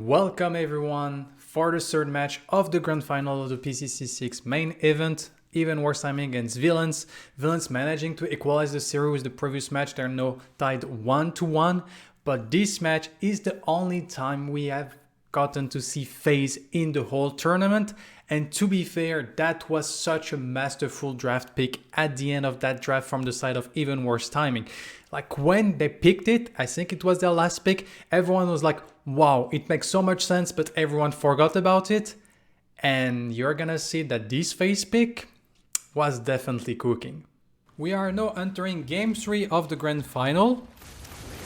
Welcome everyone for the third match of the grand final of the PCC 6 main event. Even worse timing against Villains. Villains managing to equalize the series with the previous match. They're now tied 1-1. But this match is the only time we have gotten to see FaZe in the whole tournament. And to be fair, that was such a masterful draft pick at the end of that draft from the side of Even Worse Timing. Like when they picked it, I think it was their last pick, everyone was like, wow, it makes so much sense, but everyone forgot about it. And you're gonna see that this FaZe pick was definitely cooking. We are now entering game 3 of the grand final.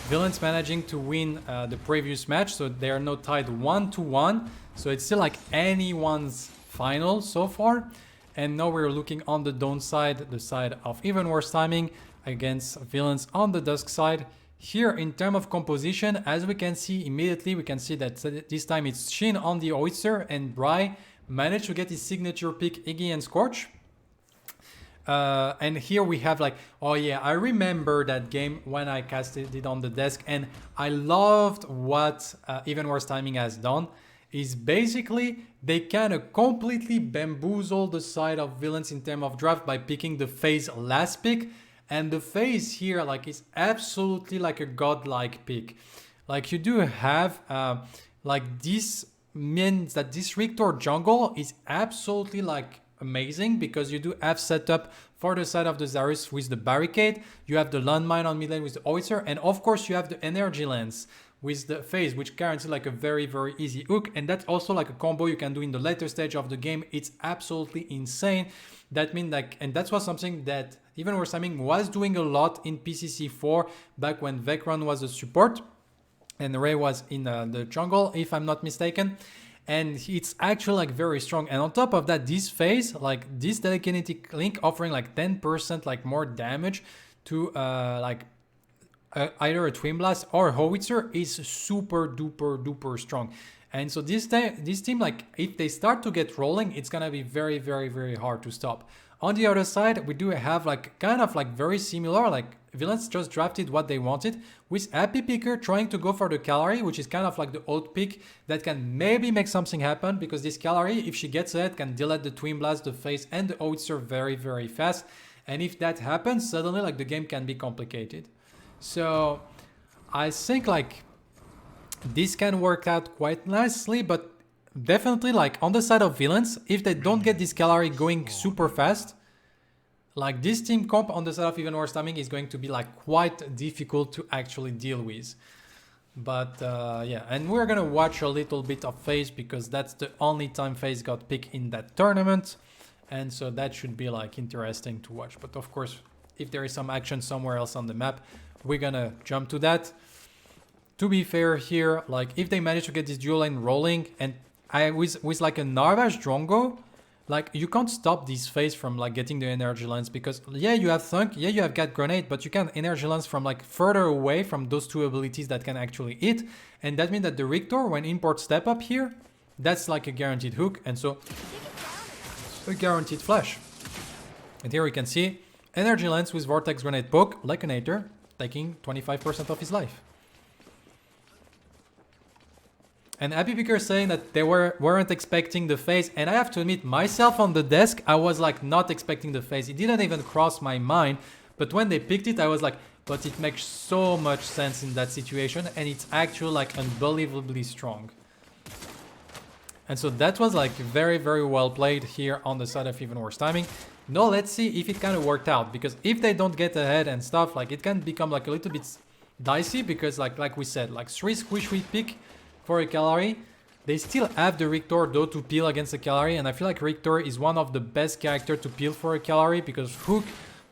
Villains managing to win the previous match, so they are now tied 1-1. So it's still like anyone's final so far. And now we're looking on the downside, the side of Even Worse Timing against Villains on the Dusk side. Here in terms of composition, as we can see immediately, we can see that this time it's Shin on the Oyster and Bry managed to get his signature pick, Iggy and Scorch. And here we have like, oh yeah, I remember that game when I casted it on the desk, and I loved what Even Worse Timing has done. Is basically they kind of completely bamboozle the side of Villains in terms of draft by picking the FaZe last pick. And the FaZe here like is absolutely like a godlike pick. Like you do have like this means that this Rictor jungle is absolutely like amazing because you do have setup for the side of the Zarus with the barricade. You have the landmine on mid lane with the Oyster, and of course you have the energy lens with the FaZe, which guarantees like a very easy hook. And that's also like a combo you can do in the later stage of the game. It's absolutely insane. That means like, and that was something that Even Worse Timing was doing a lot in PCC 4 back when Vecron was a support and Ray was in the jungle, if I'm not mistaken. And it's actually like very strong. And on top of that, this FaZe, like this telekinetic link offering like 10% like more damage to either a Twin Blast or Howitzer is super duper strong. And so this team, like if they start to get rolling, it's gonna be very hard to stop. On the other side, we do have like kind of like very similar, like Villains just drafted what they wanted with Happy Picker trying to go for the Calorie, which is kind of like the old pick that can maybe make something happen because this Calorie, if she gets ahead, can delete the Twin Blast, the FaZe and the Howitzer very fast. And if that happens, suddenly like the game can be complicated. So I think like this can work out quite nicely, but definitely like on the side of Villains, if they don't get this Calorie going super fast, like this team comp on the side of Even Worse Timing is going to be like quite difficult to actually deal with. But yeah, and we're gonna watch a little bit of FaZe because that's the only time FaZe got picked in that tournament. And so that should be like interesting to watch. But of course, if there is some action somewhere else on the map, we're gonna jump to that. To be fair here, like if they manage to get this dual lane rolling, and with like a Narvash Drongo, like you can't stop this FaZe from like getting the energy lens because yeah, you have Thunk, yeah, you have Gat Grenade, but you can energy lens from like further away from those two abilities that can actually hit. And that means that the Rictor, when import step up here, that's like a guaranteed hook, and so a guaranteed flash. And here we can see energy lens with Vortex Grenade poke, like an Aether, taking 25% of his life. And Happy Picker saying that they weren't expecting the FaZe, and I have to admit, myself on the desk, I was like not expecting the FaZe. It didn't even cross my mind, but when they picked it, I was like, but it makes so much sense in that situation, and it's actually like unbelievably strong. And so that was like very well played here on the side of Even Worse Timing. Now let's see if it kind of worked out, because if they don't get ahead and stuff, like it can become like a little bit dicey, because like we said, like 3 squish we pick for a Calorie. They still have the Rictor though to peel against a Calorie, and I feel like Rictor is one of the best characters to peel for a Calorie because Hook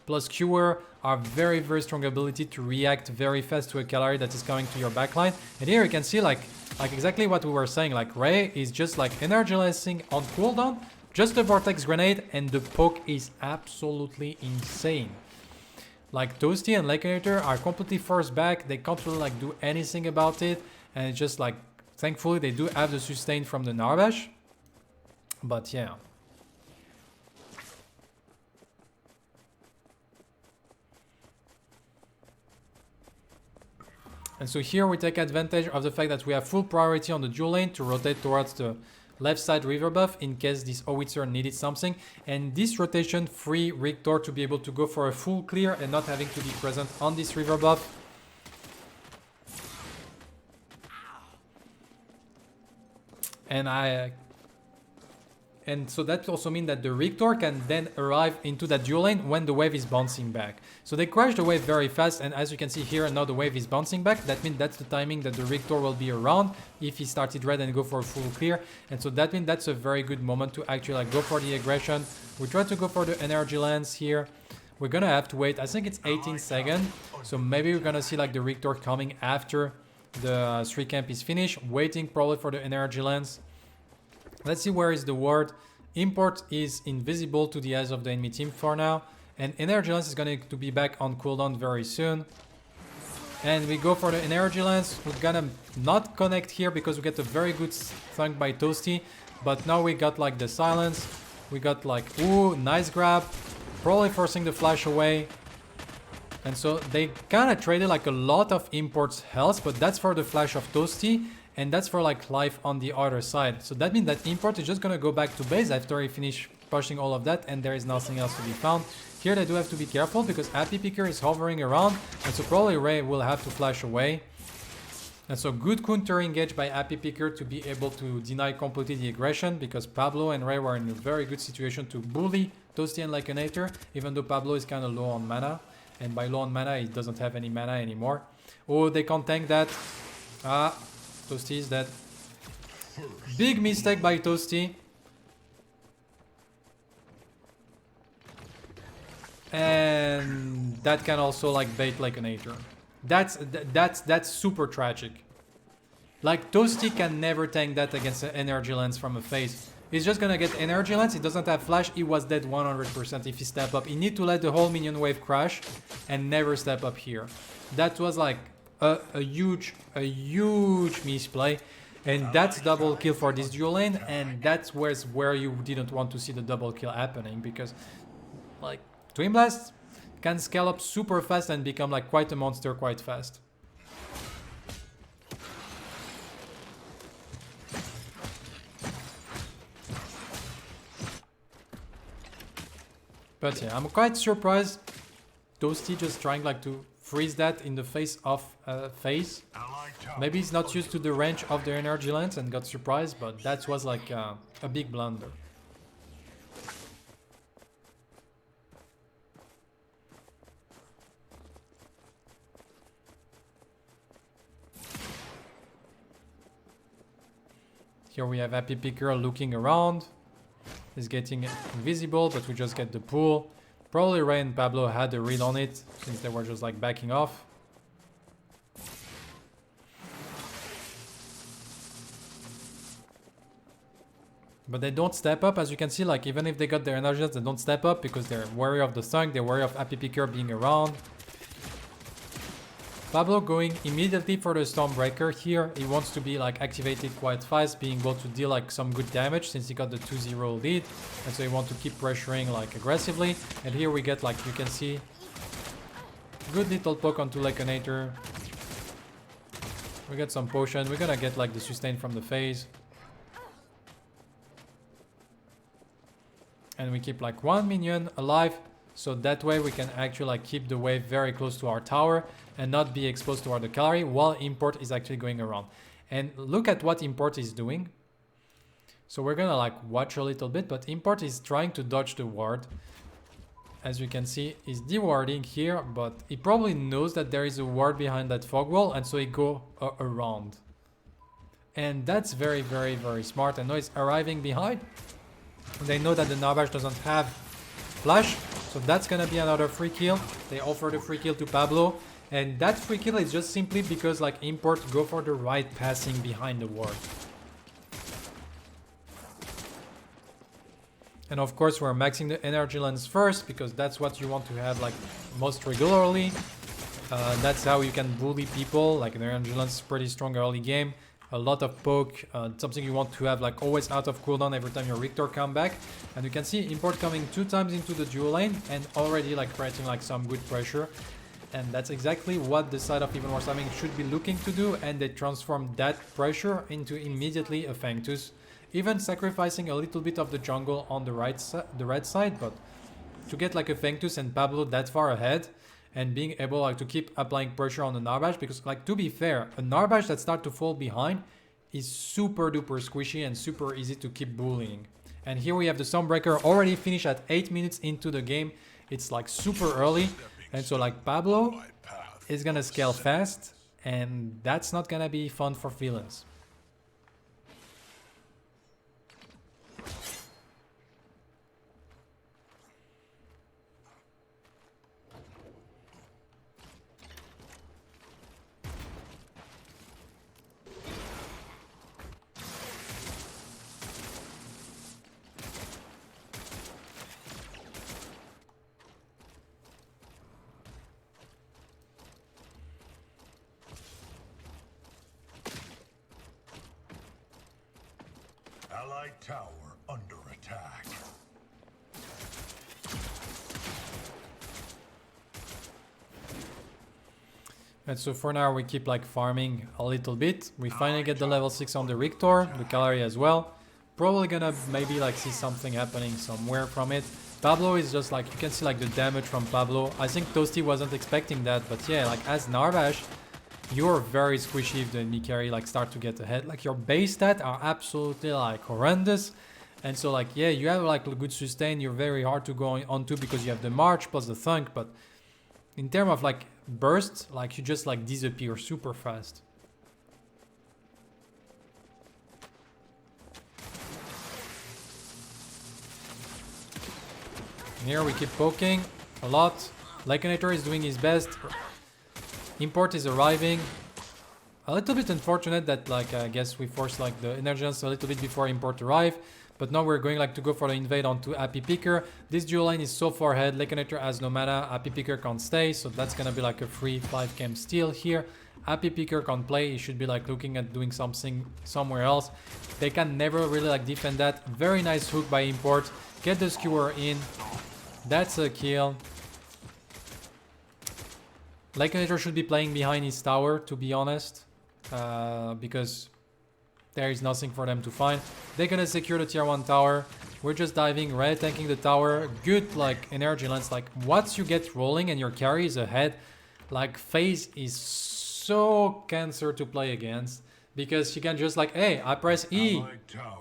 plus Cure are very strong ability to react very fast to a Calorie that is coming to your backline. And here you can see like exactly what we were saying, like Ray is just like energizing on cooldown, just a Vortex Grenade, and the poke is absolutely insane. Like Toasty and Lakenator are completely forced back, they can't really like do anything about it, and it's just like thankfully they do have the sustain from the Narvash. But yeah. And so here we take advantage of the fact that we have full priority on the dual lane to rotate towards the left side river buff in case this howitzer needed something. And this rotation free Rictor to be able to go for a full clear and not having to be present on this river buff. And so that also means that the Rictor can then arrive into that dual lane when the wave is bouncing back. So they crash the wave very fast, and as you can see here, now the wave is bouncing back. That means that's the timing that the Rictor will be around if he started red and go for a full clear. And so that means that's a very good moment to actually like go for the aggression. We try to go for the energy lance here. We're gonna have to wait, I think it's 18 seconds. So maybe we're gonna see like the Rictor coming after the 3 camp is finished, waiting probably for the energy lance. Let's see where is the ward. Import is invisible to the eyes of the enemy team for now. And energy lance is going to be back on cooldown very soon. And we go for the energy lance. We're gonna not connect here because we get a very good thunk by Toasty. But now we got like the silence. We got like, ooh, nice grab. Probably forcing the flash away. And so they kind of traded like a lot of imports health, but that's for the flash of Toasty. And that's for like life on the other side. So that means that import is just gonna go back to base after he finish pushing all of that, and there is nothing else to be found. Here they do have to be careful because Happy Picker is hovering around, and so probably Ray will have to flash away. And so good counter engage by Happy Picker to be able to deny completely the aggression, because Pablo and Ray were in a very good situation to bully Toasty and Lycanator, even though Pablo is kind of low on mana. And by low on mana, he doesn't have any mana anymore. Oh, they can't tank that. Ah. Toasty is dead. Big mistake by Toasty. And that can also like bait like an Lycanator. That's super tragic. Like Toasty can never tank that against an energy lance from a phase. He's just gonna get energy lance, he doesn't have flash, he was dead 100% if he step up. He need to let the whole minion wave crash and never step up here. That was like a huge misplay, and that's double kill for this dual lane, and that's where you didn't want to see the double kill happening, because like Twin Blast can scale up super fast and become like quite a monster quite fast. But yeah, I'm quite surprised Toasty just trying like to freeze that in the face of phase. Maybe he's not used to the range of the energy lance and got surprised, but that was like a big blunder. Here we have Happy Picker looking around. He's getting invisible, but we just get the pull. Probably Ray and Pablo had a read on it, since they were just like backing off. But they don't step up, as you can see, like even if they got their energies, they don't step up because they're wary of the thunk, they're wary of Happy Picker being around. Pablo going immediately for the Stormbreaker here. He wants to be like activated quite fast, being able to deal like some good damage since he got the 2-0 lead. And so he wants to keep pressuring like aggressively. And here we get, like you can see, good little poke onto Lycanator. We get some potion. We're gonna get like the sustain from the phase. And we keep like one minion alive. So that way we can actually like keep the wave very close to our tower and not be exposed to our Kallari while import is actually going around. And look at what import is doing. So we're gonna like watch a little bit, but import is trying to dodge the ward. As you can see, he's dewarding here, but he probably knows that there is a ward behind that fog wall, and so he go around. And that's very, very, very smart. I know he's arriving behind. They know that the Navash doesn't have flash. So that's gonna be another free kill. They offer the free kill to Pablo. And that free kill is just simply because like import go for the right passing behind the ward. And of course we're maxing the energy lens first because that's what you want to have like most regularly. That's how you can bully people. Like the energy lens is pretty strong early game. A lot of poke, something you want to have like always out of cooldown every time your Rictor come back. And you can see import coming 2 times into the dual lane and already like creating like some good pressure. And that's exactly what the side of Even Worse Timing should be looking to do, and they transform that pressure into immediately a Fangtus. Even sacrificing a little bit of the jungle on the red side, but to get like a Fangtus and Pablo that far ahead, and being able like to keep applying pressure on the Narbash, because like to be fair, a Narbash that starts to fall behind is super duper squishy and super easy to keep bullying. And here we have the Stormbreaker already finished at 8 minutes into the game. It's like super early, and so like Pablo is gonna scale fast, and that's not gonna be fun for villains. Allied tower under attack. And so for now we keep like farming a little bit. We finally get the level 6 on the Rictor, the Cavalry as well. Probably gonna maybe like see something happening somewhere from it. Pablo is just like, you can see like the damage from Pablo. I think Toasty wasn't expecting that, but yeah, like as Narbash, you're very squishy if the enemy carry like start to get ahead. Like your base stats are absolutely like horrendous. And so like, yeah, you have like a good sustain. You're very hard to go onto because you have the March plus the Thunk. But in terms of like burst, like you just like disappear super fast. Here we keep poking a lot. Lycanator is doing his best. Import is arriving. A little bit unfortunate that like I guess we forced like the Energians a little bit before Import arrive. But now we're going like to go for the invade onto Happy Picker. This dual lane is so far ahead. Lycanator has no mana. Happy Picker can't stay. So that's gonna be like a free 5 camp steal here. Happy Picker can't play. He should be like looking at doing something somewhere else. They can never really like defend that. Very nice hook by Import. Get the skewer in. That's a kill. Lycanator should be playing behind his tower, to be honest, because there is nothing for them to find. They're gonna secure the tier 1 tower. We're just diving, red tanking the tower. Good like energy lens. Like once you get rolling and your carry is ahead, like FaZe is so cancer to play against, because you can just like, hey, I press E,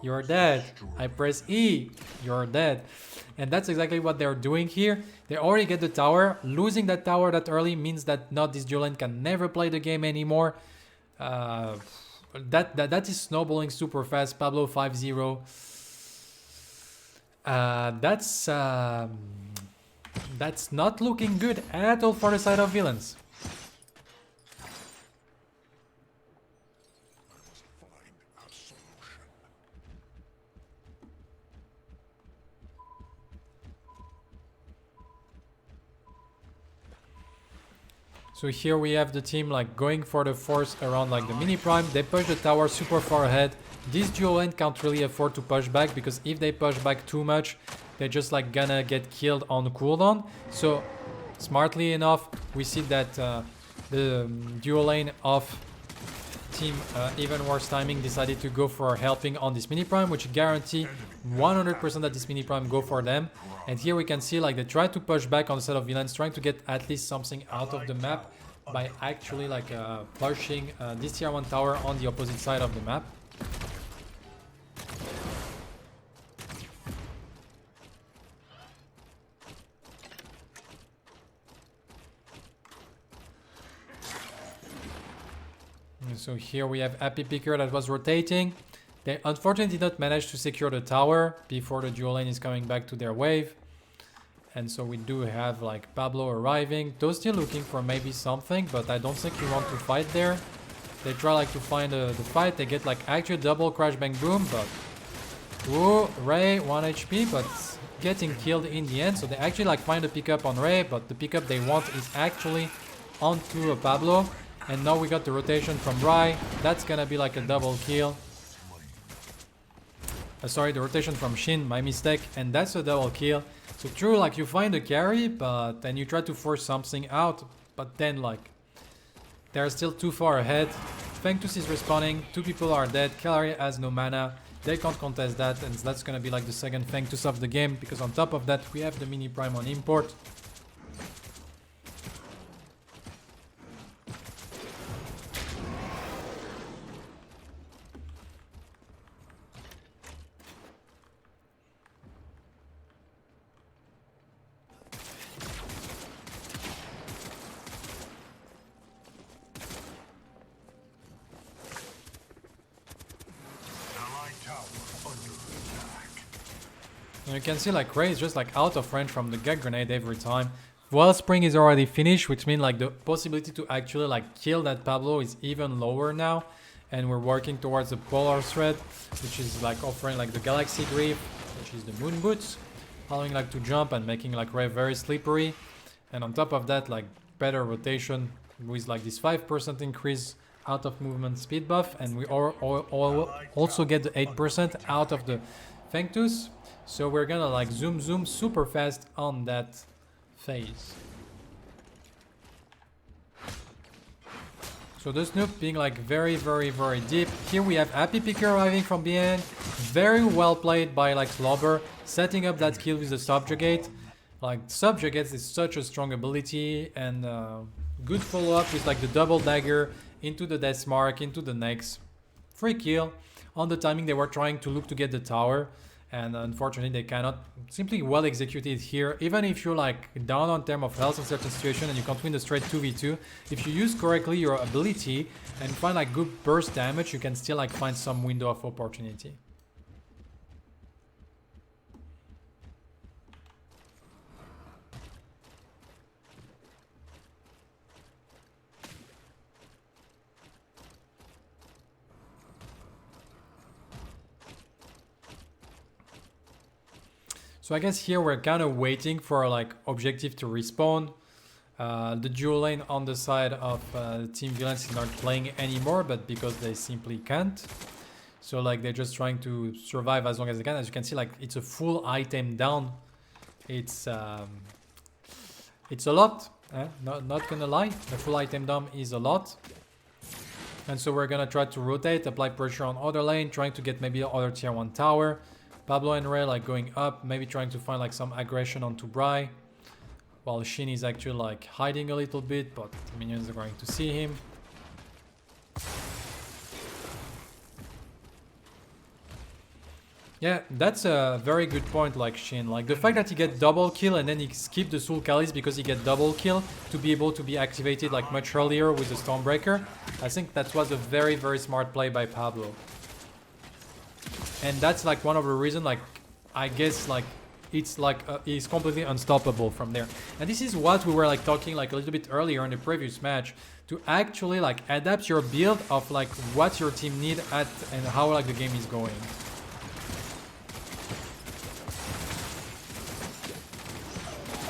you're dead. I press E, you're dead. And that's exactly what they're doing here. They already get the tower. Losing that tower that early means that not this dual lane can never play the game anymore. That is snowballing super fast. Pablo 5-0. That's not looking good at all for the side of villains. So here we have the team like going for the force around like the mini prime. They push the tower super far ahead. This dual lane can't really afford to push back, because if they push back too much, they're just like gonna get killed on cooldown. So smartly enough, we see that the dual lane of team Even Worse Timing decided to go for helping on this mini prime, which guarantee 100% that this mini prime go for them. And here we can see like they try to push back on the side of villains, trying to get at least something out of the map by actually like pushing this tier 1 tower on the opposite side of the map. And so here we have Happy Picker that was rotating. They unfortunately did not manage to secure the tower before the dual lane is coming back to their wave. And so we do have like Pablo arriving. Toasty looking for maybe something, but I don't think you want to fight there. They try like to find the fight. They get like actually double crash bang boom, but ooh, Ray 1 HP, but getting killed in the end. So they actually like find a pickup on Ray, but the pickup they want is actually onto Pablo. And now we got the rotation from Rai. That's gonna be like a double kill. Sorry, the rotation from Shin, my mistake. And that's a double kill. So true, like you find a carry, but then you try to force something out. but then like they're still too far ahead. Fengtus is respawning, 2 people are dead, Kalari has no mana, they can't contest that, and that's gonna be like the second Fengtus of the game, because on top of that we have the mini prime on import. And you can see like Ray is just like out of range from the gag grenade every time. Wellspring is already finished, which means like the possibility to actually like kill that Pablo is even lower now. And we're working towards the Polar Thread, which is like offering like the Galaxy Grip, which is the Moon Boots, allowing like to jump and making like Ray very slippery. And on top of that, like better rotation with like this 5% increase out of movement speed buff, and we also get the 8% out of the Fengtus. So we're gonna like zoom super fast on that phase. So the Snoop being like very deep. Here we have Happy Picker arriving from behind. Very well played by like Slobber, setting up that kill with the Subjugate. Like Subjugate is such a strong ability, and good follow up with like the double dagger into the Death Mark, into the next. Free kill. On the timing they were trying to look to get the tower, and unfortunately they cannot. Simply well executed here. Even if you're like down on term of health in certain situation and you can't win the straight 2v2, if you use correctly your ability and find like good burst damage, you can still like find some window of opportunity. So I guess here we're kind of waiting for like objective to respawn. The dual lane on the side of Team Villains is not playing anymore, but because they simply can't. So like they're just trying to survive as long as they can. As you can see, like it's a full item down. It's a lot. Not gonna lie, the full item down is a lot. And so we're gonna try to rotate, apply pressure on other lane, trying to get maybe the other tier 1 tower. Pablo and Ray like going up, maybe trying to find like some aggression onto Bry. While Shin is actually like hiding a little bit, but the minions are going to see him. Yeah, that's a very good point, like Shin. Like the fact that he get double kill and then he skip the Soul Chalice because he get double kill to be able to be activated like much earlier with the Stormbreaker. I think that was a very smart play by Pablo. And that's like one of the reasons, like, I guess, like, it's like, he's completely unstoppable from there. And this is what we were like talking like a little bit earlier in the previous match, to actually like adapt your build of like what your team need at and how like the game is going.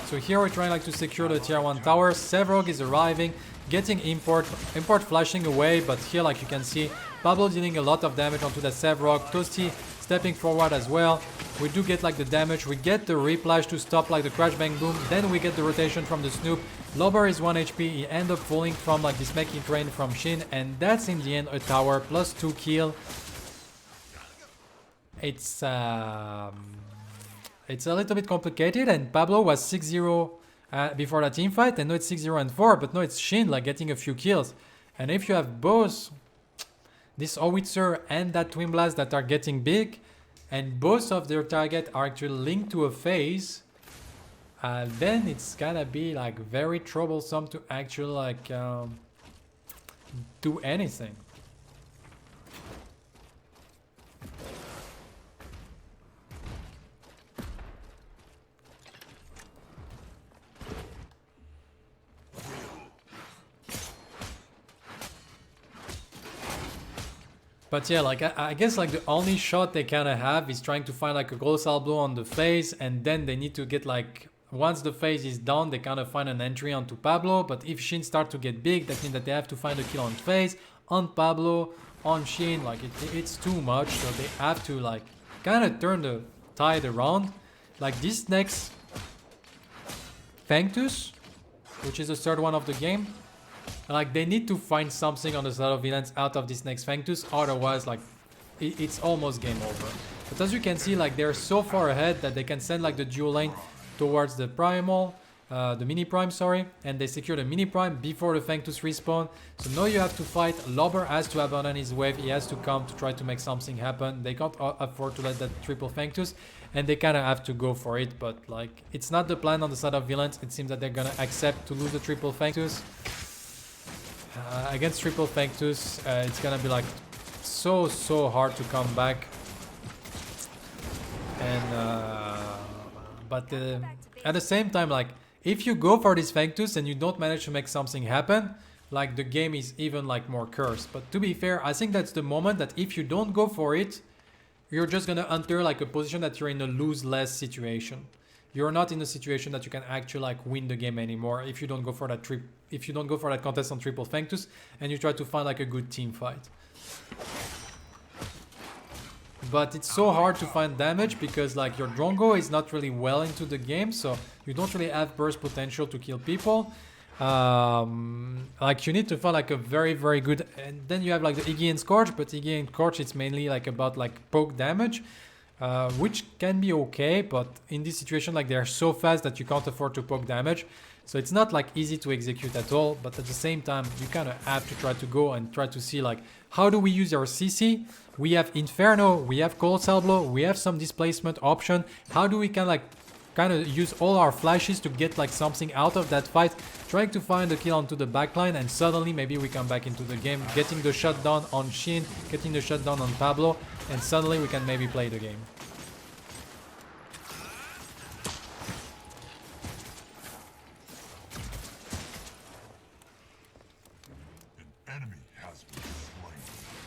So here we're trying like to secure the tier 1 tower. Sevrog is arriving, getting import flashing away, but here like you can see Pablo dealing a lot of damage onto the Sevrog. Toasty stepping forward as well. We do get like the damage, we get the replash to stop like the crash bang boom, then we get the rotation from the Snoop. Lober is 1 HP, he ends up falling from like this making train from Shin, and that's in the end a tower plus 2 kill. It's a little bit complicated, and Pablo was 6-0 before that team fight, and now it's 6-0 and 4, but now it's Shin like getting a few kills. And if you have both this Howitzer and that Twin Blast that are getting big, and both of their target are actually linked to a phase, then it's gonna be like very troublesome to actually like do anything. But yeah, like I guess like the only shot they kind of have is trying to find like a colossal blow on the phase, and then they need to get like, once the phase is done, they kind of find an entry onto Pablo. But if Shin start to get big, that means that they have to find a kill on phase, on Pablo, on Shin. Like it's too much, so they have to like kind of turn the tide around. Like this next Fengtus which is the third one of the game. Like, they need to find something on the side of villains out of this next Fangtus, otherwise, like, it's almost game over. But as you can see, like, they're so far ahead that they can send, like, the dual lane towards the Primal, the Mini Prime, sorry, and they secure the Mini Prime before the Fangtus respawn. So now you have to fight. Lobber has to abandon his wave. He has to come to try to make something happen. They can't afford to let that triple Fangtus, and they kind of have to go for it. But, like, it's not the plan on the side of villains. It seems that they're gonna accept to lose the triple Fangtus. Against triple Fangtus, it's gonna be like so hard to come back. And but at the same time, like, if you go for this Fangtus and you don't manage to make something happen, like, the game is even like more cursed. But to be fair, I think that's the moment that if you don't go for it, you're just gonna enter like a position that you're in a lose-less situation. You're not in a situation that you can actually like win the game anymore if you don't go for that contest on triple Fangtus and you try to find like a good team fight. But it's so hard to find damage because like your Drongo is not really well into the game, so you don't really have burst potential to kill people. Like, you need to find like a very good, and then you have like the Iggy and Scorch, but Iggy and Scorch, it's mainly like about like poke damage. Which can be okay, but in this situation, like, they're so fast that you can't afford to poke damage. So it's not like easy to execute at all, but at the same time, you kind of have to try to go and try to see like, how do we use our CC? We have Inferno, we have Colossal Blow, we have some displacement option. How do we kind of use all our flashes to get like something out of that fight, trying to find a kill onto the backline, and suddenly maybe we come back into the game, getting the shutdown on Shin, getting the shutdown on Pablo, and suddenly we can maybe play the game. An enemy has been slain.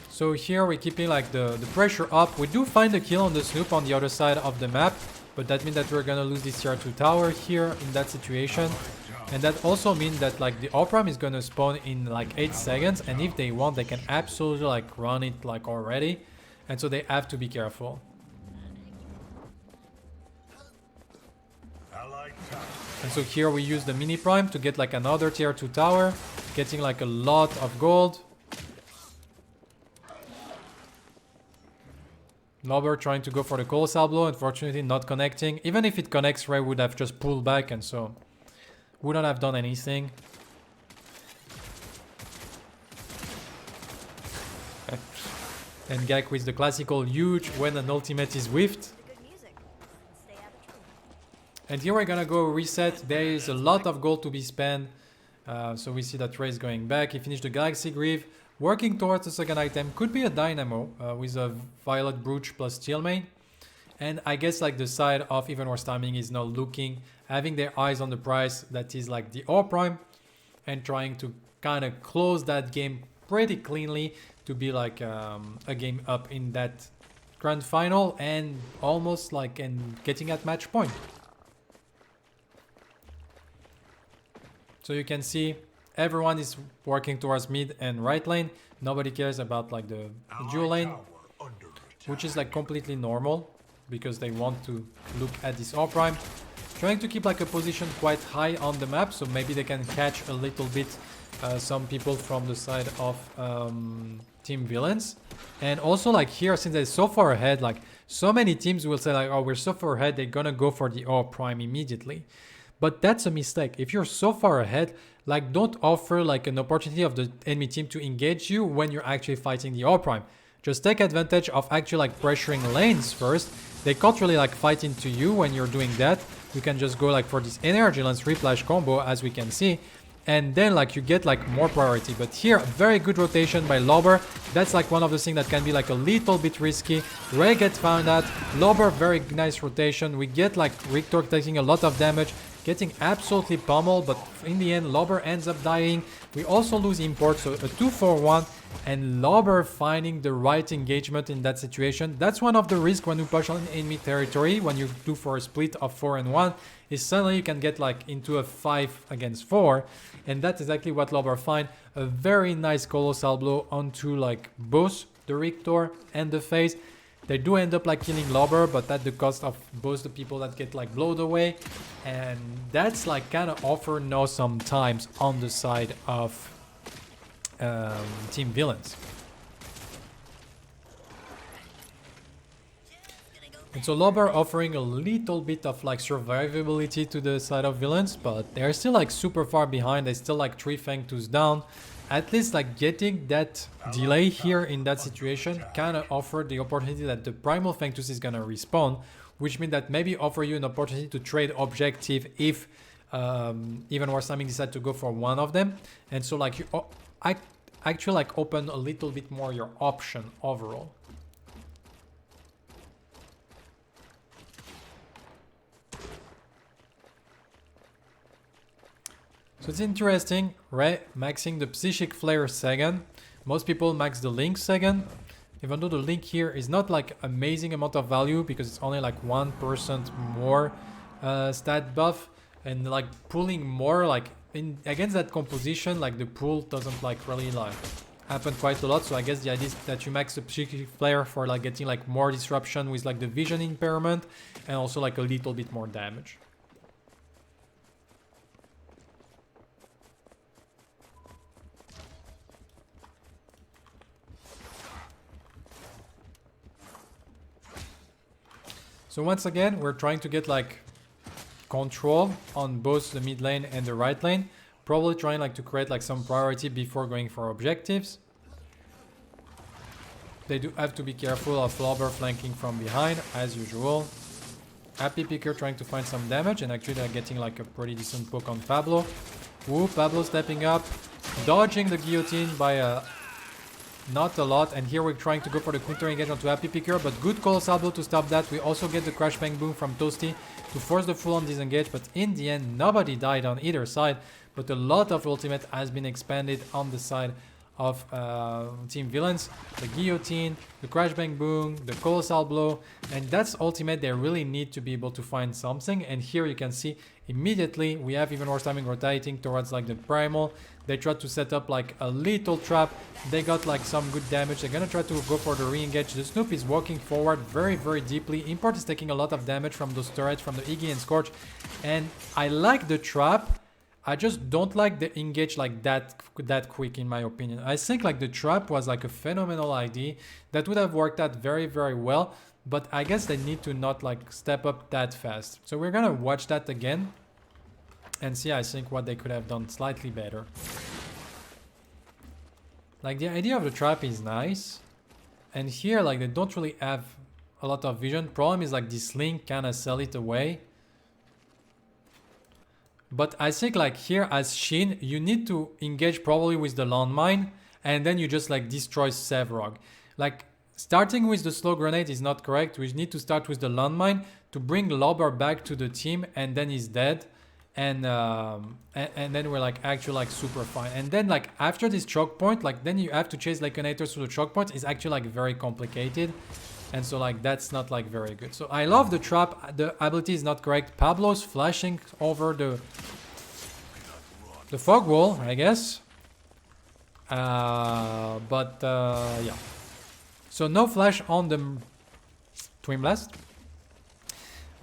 So here we're keeping like the pressure up. We do find a kill on the Snoop on the other side of the map, but that means that we're gonna lose this tier 2 tower here in that situation. And that also means that like the Opram is gonna spawn in like 8 seconds, and if they want, they can absolutely like run it like already. And so they have to be careful. And so here we use the Mini Prime to get like another tier 2 tower, getting like a lot of gold. Lobber trying to go for the Colossal Blow, unfortunately not connecting. Even if it connects, Ray would have just pulled back, and so wouldn't have done anything. And Gak with the classical huge when an ultimate is whiffed. And here we're gonna go reset. There is a lot of gold to be spent. So we see that Ray is going back. He finished the Galaxy Greave. Working towards the second item could be a Dynamo with a Violet Brooch plus Steel Main. And I guess like the side of Even Worse Timing is now looking, having their eyes on the prize that is like the Ore Prime, and trying to kind of close that game pretty cleanly to be like a game up in that grand final and almost like getting at match point. So you can see everyone is working towards mid and right lane. Nobody cares about like the dual lane, which is like completely normal because they want to look at this Ore Prime. Trying to keep like a position quite high on the map, so maybe they can catch a little bit some people from the side of team villains. And also like here, since they're so far ahead, like so many teams will say like, oh, we're so far ahead, they're gonna go for the Ore Prime immediately. But that's a mistake. If you're so far ahead, like don't offer like an opportunity of the enemy team to engage you when you're actually fighting the Ore Prime. Just take advantage of actually like pressuring lanes first. They can't really like fight into you when you're doing that. You can just go like for this energy lance reflash combo, as we can see. And then like you get like more priority. But here, very good rotation by Lobber. That's like one of the things that can be like a little bit risky. Ray gets found out. Lobber, very nice rotation. We get like Rictor taking a lot of damage, getting absolutely pummeled, but in the end Lobber ends up dying. We also lose import, so a 2-4-1, and Lobber finding the right engagement in that situation. That's one of the risks when you push on enemy territory, when you do for a split of 4-1, is suddenly you can get like into a 5 against 4, and that's exactly what Lobber find. A very nice Colossal Blow onto like both the Rictor and the face. They do end up like killing Lobber, but at the cost of both the people that get like blowed away. And that's like kind of offer no sometimes on the side of Team Villains. And so Lobber offering a little bit of like survivability to the side of Villains, but they're still like super far behind. They still like 3 Fangtus down. At least like getting that delay here in that situation kind of offered the opportunity that the Primal Fangtus is gonna respawn, which means that maybe offer you an opportunity to trade objective if even Warsaming decide to go for one of them. And so like you actually like open a little bit more your option overall. So it's interesting, right? Maxing the Psychic Flare second. Most people max the Link second. Even though the Link here is not like amazing amount of value because it's only like 1% more stat buff. And like pulling more like against that composition, like the pull doesn't like really like happen quite a lot. So I guess the idea is that you max the Psychic Flare for like getting like more disruption with like the vision impairment and also like a little bit more damage. So once again, we're trying to get like control on both the mid lane and the right lane. Probably trying like to create like some priority before going for objectives. They do have to be careful of Lobber flanking from behind as usual. Happy Picker trying to find some damage and actually they're getting like a pretty decent poke on Pablo. Ooh, Pablo stepping up, dodging the guillotine by not a lot, and here we're trying to go for the counter engage onto Happy Picker, but good Colossal Blow to stop that. We also get the Crash Bang Boom from Toasty to force the full on disengage, but in the end nobody died on either side, but a lot of ultimate has been expanded on the side of Team Villains. The Guillotine, the Crash Bang Boom, the Colossal Blow, and that's ultimate. They really need to be able to find something, and here you can see immediately we have even Warsaming rotating towards like the Primal. They tried to set up like a little trap. They got like some good damage. They're gonna try to go for the re-engage. The Snoop is walking forward very, very deeply. Import is taking a lot of damage from those turrets, from the Iggy and Scorch. And I like the trap. I just don't like the engage like that quick in my opinion. I think like the trap was like a phenomenal idea that would have worked out very, very well. But I guess they need to not like step up that fast. So we're gonna watch that again and see, I think, what they could have done slightly better. Like the idea of the trap is nice. And here like they don't really have a lot of vision. Problem is like this Link kind of sell it away. But I think like here as Shin, you need to engage probably with the landmine and then you just like destroy Sevrog. Like starting with the slow grenade is not correct. We need to start with the landmine to bring Lobber back to the team and then he's dead. And then we're like actually like super fine. And then like after this choke point, like then you have to chase Lycanators through the choke point. It's actually like very complicated. And so like that's not like very good. So I love the trap. The ability is not correct. Pablo's flashing over the fog wall, I guess. Yeah. So no flash on the Twin Blast.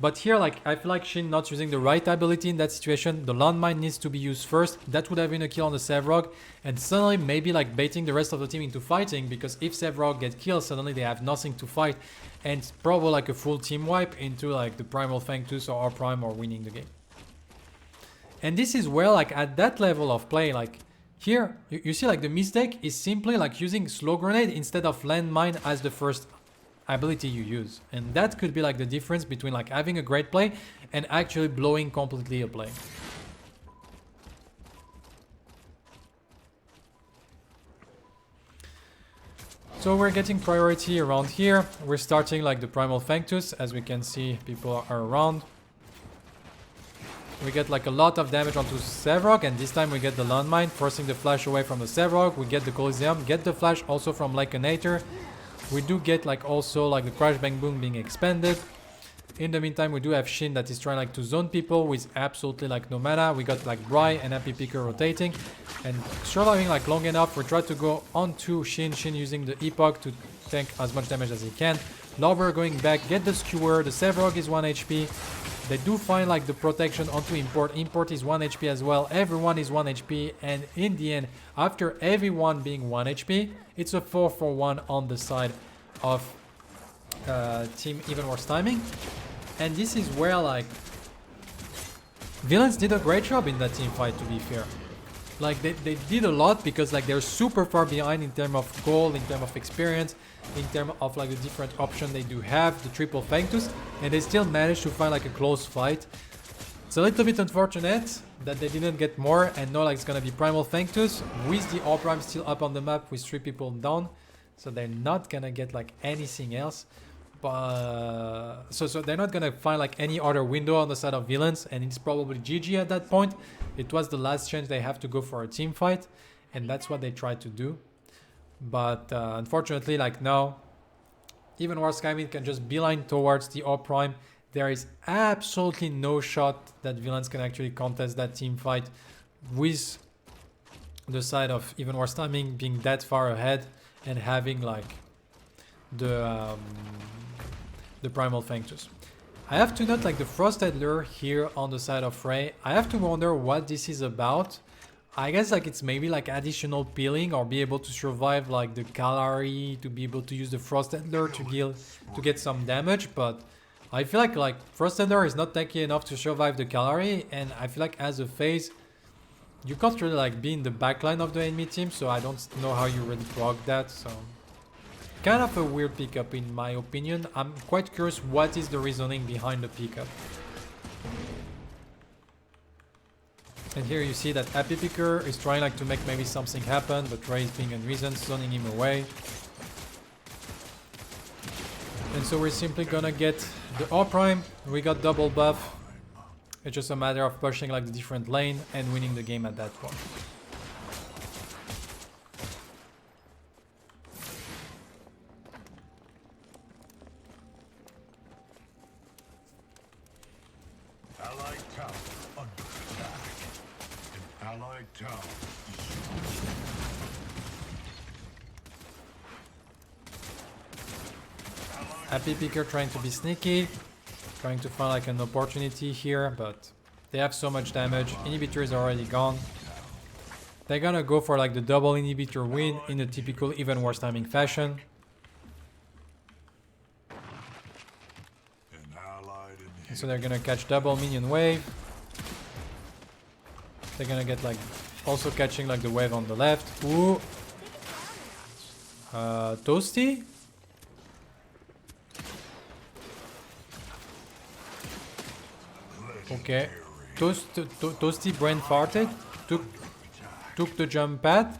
But here, like, I feel like Shin not using the right ability in that situation. The landmine needs to be used first. That would have been a kill on the Sevrog. And suddenly maybe like baiting the rest of the team into fighting. Because if Sevrog gets killed, suddenly they have nothing to fight. And it's probably like a full team wipe into like the Primal Fangtus or R-Prime or winning the game. And this is where like at that level of play, like here, you see like the mistake is simply like using slow grenade instead of landmine as the first ability you use. And that could be like the difference between like having a great play and actually blowing completely a play. So we're getting priority around here. We're starting like the Primal Fangtus. As we can see, people are around. We get like a lot of damage onto Sevrog, and this time we get the landmine, forcing the flash away from the Sevrog. We get the Coliseum, get the flash also from Lycanator. We do get like also like the Crash Bang Boom being expanded. In the meantime, we do have Shin that is trying like to zone people with absolutely like no mana. We got like Bry and Happy Picker rotating and surviving like long enough. We try to go onto Shin using the Epoch to tank as much damage as he can. Lover going back, get the skewer, the Sevrog is 1 HP. They do find like the protection onto Import. Import is 1 HP as well. Everyone is 1 HP. And in the end, after everyone being 1 HP, it's a 4-for-1 on the side of Team Even Worse Timing. And this is where like Villains did a great job in that team fight, to be fair. Like they did a lot because like they're super far behind in terms of gold, in terms of experience, in terms of like the different options they do have, the triple Fangtus, and they still managed to find like a close fight. It's a little bit unfortunate that they didn't get more, and now like it's gonna be Primal Fangtus with the All Prime still up on the map with 3 people down, so they're not gonna get like anything else. But so they're not gonna find like any other window on the side of Villains, and it's probably GG at that point. It was the last chance they have to go for a team fight, and that's what they tried to do. But unfortunately, like now, Even Worse Timing can just beeline towards the All Prime. There is absolutely no shot that Villains can actually contest that team fight with the side of Even Worse Timing being that far ahead and having like the Primal Fangtus. I have to note like the Frosted Lure here on the side of Ray. I have to wonder what this is about. I guess like it's maybe like additional peeling or be able to survive like the Calari, to be able to use the Frosted Lure to get some damage, but I feel like Frosted Lure is not tanky enough to survive the Calari, and I feel like as a phase you can't really like be in the backline of the enemy team, so I don't know how you really proc that. So kind of a weird pickup in my opinion. I'm quite curious what is the reasoning behind the pickup. And here you see that Happy Picker is trying like to make maybe something happen, but Ray is being unreasoned, zoning him away. And so we're simply gonna get the All Prime. We got double buff. It's just a matter of pushing like the different lane and winning the game at that point. Allied tower under attack. An allied tower. Happy Picker trying to be sneaky, trying to find like an opportunity here, but they have so much damage. Inhibitor is already gone. They're gonna go for like the double inhibitor win in a typical Even Worse Timing fashion. And so they're gonna catch double minion wave. They're gonna get like also catching like the wave on the left. Ooh. Toasty? Okay. Toasty brain farted. Took the jump pad.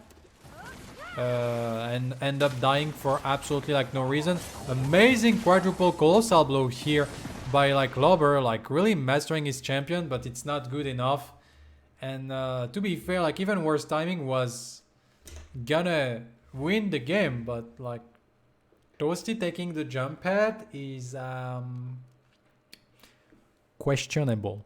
And end up dying for absolutely like no reason. Amazing quadruple colossal blow here by like Lobber, like really mastering his champion, but it's not good enough. And to be fair, like Even Worse Timing was gonna win the game, but like Toasty taking the jump pad is questionable.